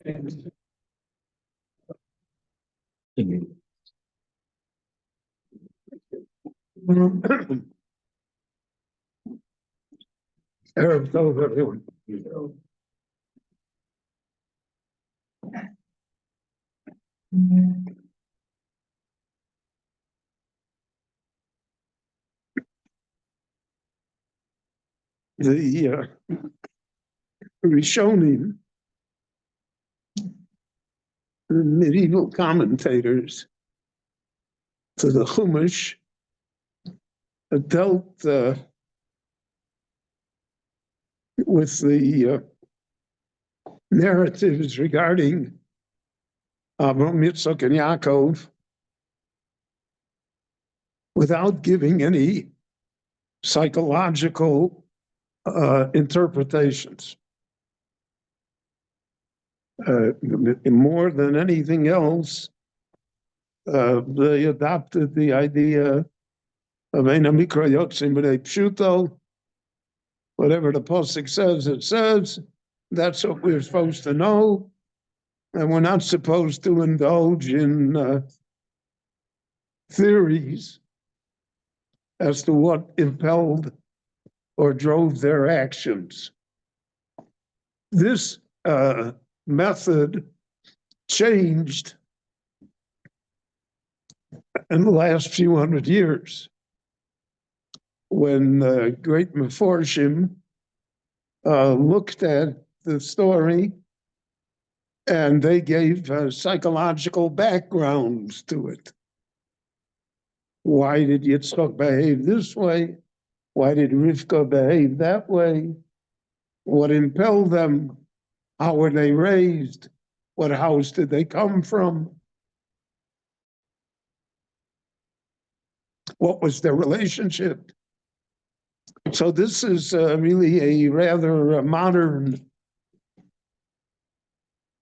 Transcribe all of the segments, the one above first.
Erev Tov, everyone. The Rishonim, the medieval commentators to the Chumash, dealt with the narratives regarding Avraham, Yitzchak, and Yaakov without giving any psychological interpretations. More than anything else, they adopted the idea of Eina Mikra Yotzim B'nei Pshuto. Whatever the Pasuk says, it says. That's what we're supposed to know. And we're not supposed to indulge in theories as to what impelled or drove their actions. This method changed in the last few hundred years when great Meforshim looked at the story and they gave psychological backgrounds to it. Why did Yitzchak behave this way? Why did Rivka behave that way? What impelled them? How were they raised? What house did they come from? What was their relationship? So this is really a rather modern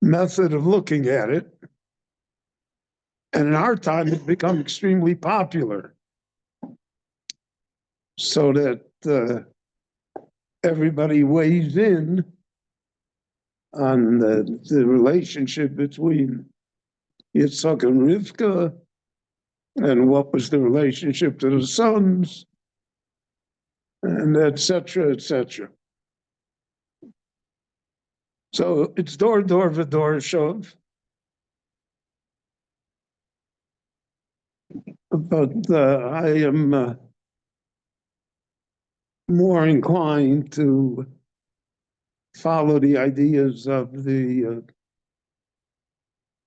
method of looking at it. And in our time, it's become extremely popular so that everybody weighs in on the relationship between Yitzchak and Rivka and what was the relationship to the sons, and et cetera, et cetera. So it's dor v'dor shov. But I am more inclined to follow the ideas of the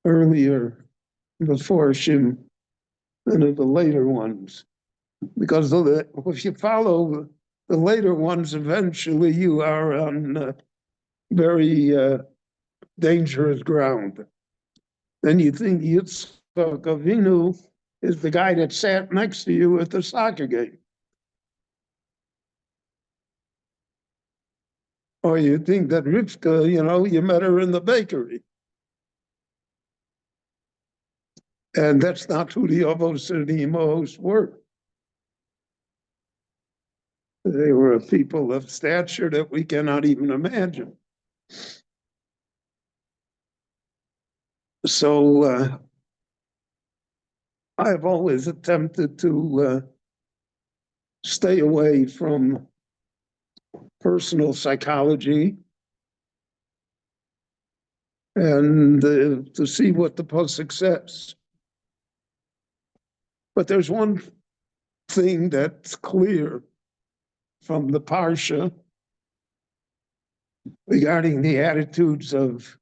earlier Meforshim than of the later ones. Because if you follow the later ones, eventually you are on very dangerous ground. Then you think Yitzchak Avinu is the guy that sat next to you at the soccer game. Or you think that Rivka, you met her in the bakery. And that's not who the Avos and the Imos were. They were a people of stature that we cannot even imagine. So I've always attempted to stay away from personal psychology and to see what the Pasuk says. But there's one thing that's clear from the Parsha regarding the attitudes of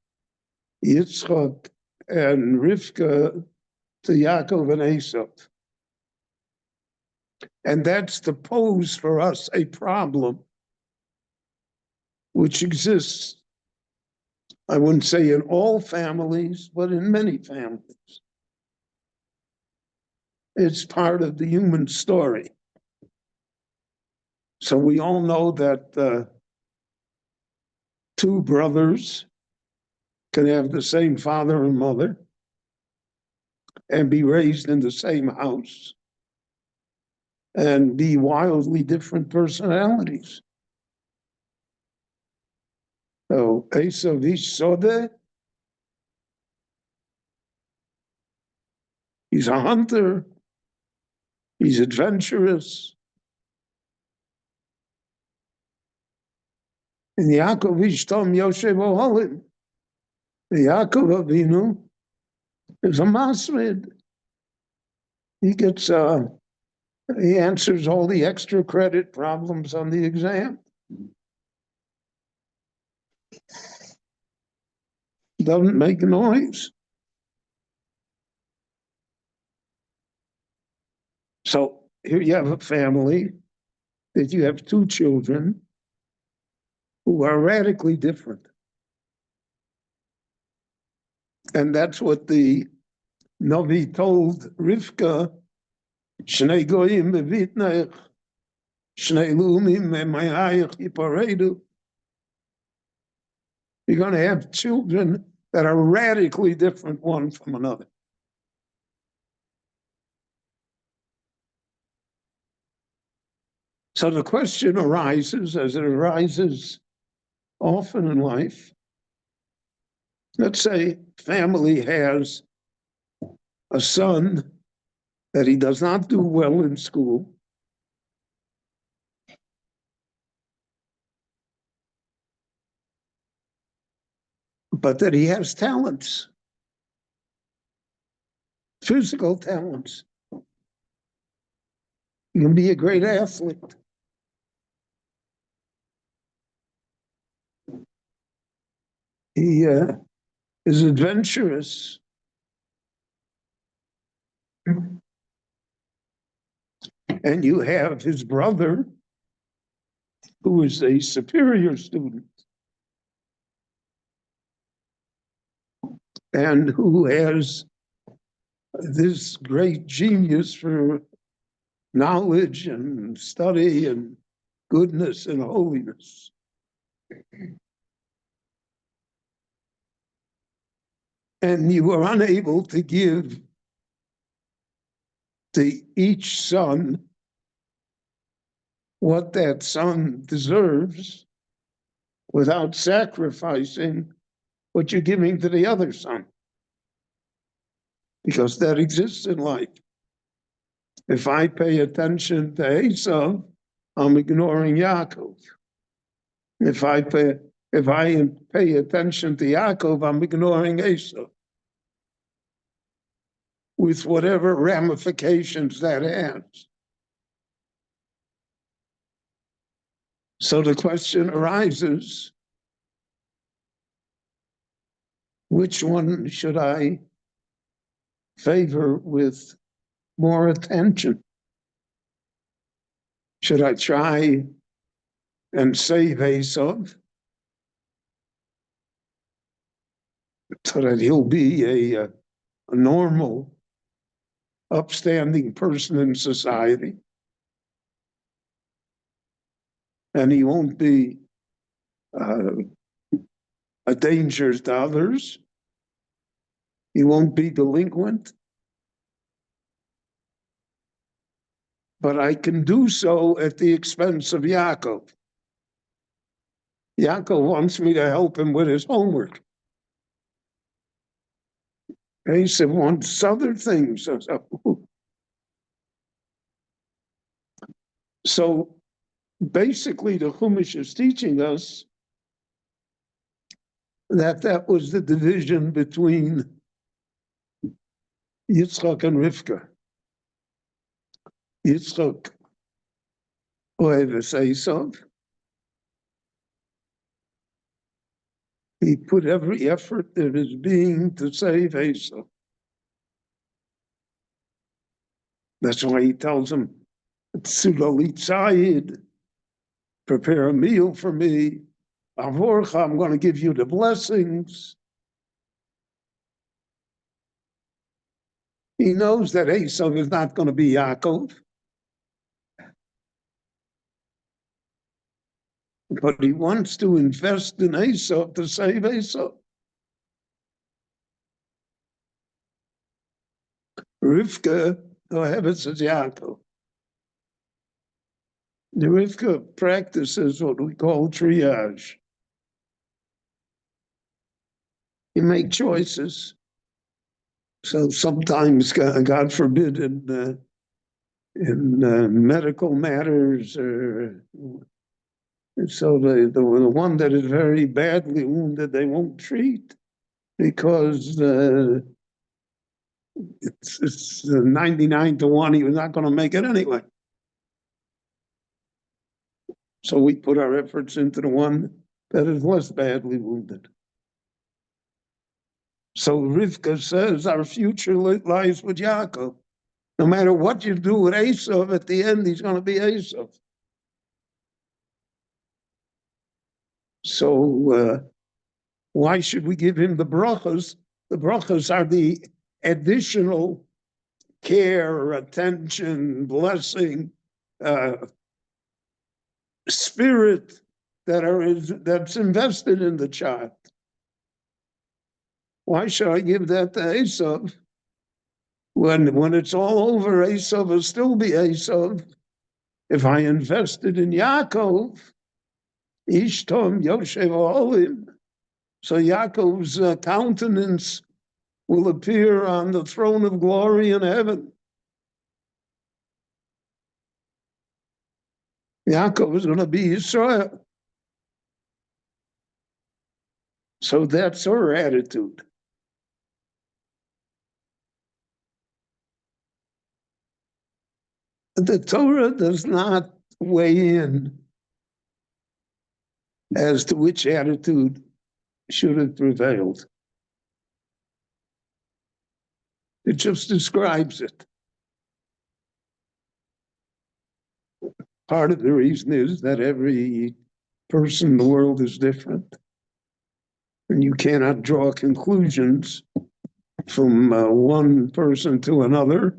Yitzchak and Rivka to Yaakov and Esav. And that's to pose for us a problem which exists, I wouldn't say in all families, but in many families. It's part of the human story. So we all know that two brothers can have the same father and mother and be raised in the same house and be wildly different personalities. So Esav ish sodeh He's a hunter. He's adventurous. And Yaakov Ishtam Yoshev Ohalim. Yaakov Avinu is a masrid. He answers all the extra credit problems on the exam. Doesn't make noise. So here you have a family that you have two children who are radically different. And that's what the Navi told Rivka, Shnei goyim bevitneich, Shnei lumim memayayich yiparedu. You're going to have children that are radically different one from another. So the question arises, as it arises often in life. Let's say family has a son that he does not do well in school. But that he has talents, physical talents. He can be a great athlete. He is adventurous. And you have his brother, who is a superior student, and who has this great genius for knowledge and study and goodness and holiness. And you are unable to give to each son what that son deserves without sacrificing what you're giving to the other son. Because that exists in life. If I pay attention to Esau, I'm ignoring Yaakov. If I pay attention to Yaakov, I'm ignoring Esau. With whatever ramifications that has. So the question arises, which one should I favor with more attention? Should I try and save Esau so that he'll be a normal, upstanding person in society, and he won't be a danger to others? He won't be delinquent? But I can do so at the expense of Yaakov. Yaakov wants me to help him with his homework. Esau wants other things. So basically, the Chumash is teaching us that was the division between Yitzchak and Rivka. Yitzchak oheves Esau. He put every effort in his being to save Esau. That's why he tells him, Tzulalit Sayid, prepare a meal for me. Avorcha, I'm going to give you the blessings. He knows that Esau is not going to be Yaakov. But he wants to invest in Esau to save Esau. Rivka oheves Yaakov. The Rivka practices what we call triage. You make choices. So sometimes, God forbid, in medical matters, or so the one that is very badly wounded, they won't treat because it's 99 to 1. He was not going to make it anyway. So we put our efforts into the one that is less badly wounded. So Rivka says our future lies with Yaakov. No matter what you do with Esav, at the end he's going to be Esav. So why should we give him the brachos? The brachos are the additional care, attention, blessing, spirit that's invested in the child. Why should I give that to Esav? When it's all over, Esav will still be Esav. If I invested in Yaakov, Ishtom Yoshev Olim, so Yaakov's countenance will appear on the throne of glory in heaven. Yaakov is going to be Israel. So that's our attitude. The Torah does not weigh in as to which attitude should have prevailed. It just describes it. Part of the reason is that every person in the world is different. And you cannot draw conclusions from one person to another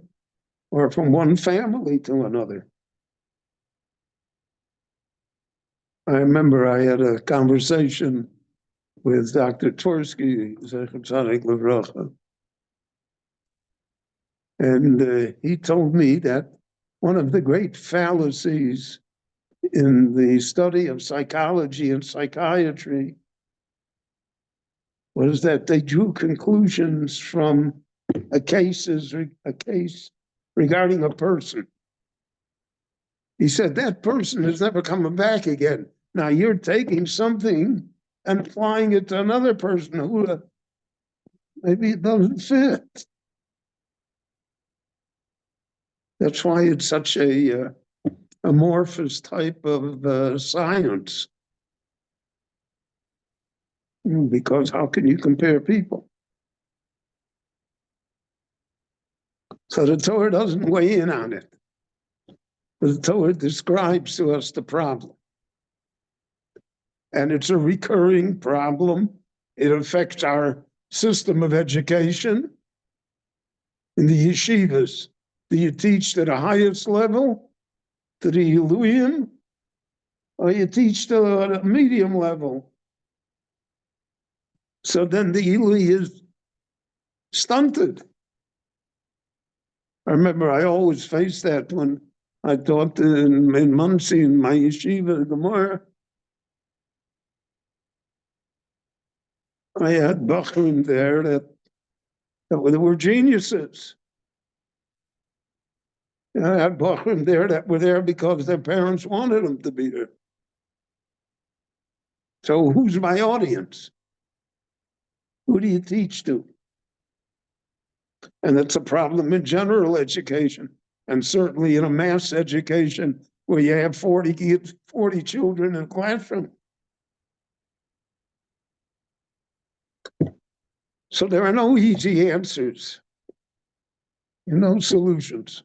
or from one family to another. I remember I had a conversation with Dr. Tversky, Zecher Tzadik Livracha, and he told me that one of the great fallacies in the study of psychology and psychiatry was that they drew conclusions from a case regarding a person. He said, that person is never coming back again. Now you're taking something and applying it to another person who maybe it doesn't fit. That's why it's such a amorphous type of science. Because how can you compare people? So the Torah doesn't weigh in on it. The Torah describes to us the problem. And it's a recurring problem. It affects our system of education. In the yeshivas, do you teach to the highest level, to the Elohim, or you teach to the medium level? So then the Eloi is stunted. I remember I always faced that when I taught in Muncie in my yeshiva, Gemara. I had Bachrim there that were geniuses. I had Bachrim there that were there because their parents wanted them to be there. So who's my audience? Who do you teach to? And that's a problem in general education, and certainly in a mass education where you have 40 kids, 40 children in a classroom. So there are no easy answers, no solutions.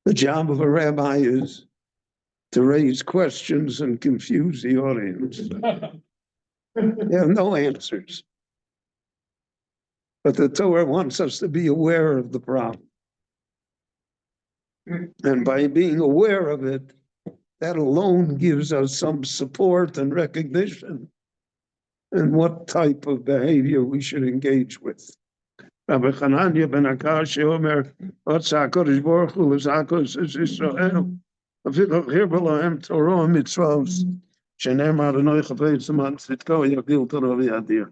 The job of a rabbi is to raise questions and confuse the audience. There are no answers. But the Torah wants us to be aware of the problem. And by being aware of it, that alone gives us some support and recognition in what type of behavior we should engage with. Rabbi Chananya ben Akash Omer, Otsa HaKadosh Baruch Hu L'Zakos Es Yisrael, Afilu Chir B'Lahem Torah Mitzvos, שנאמר, אנוכי חפץ למען צדקו יגדיל תורה ויאדיר.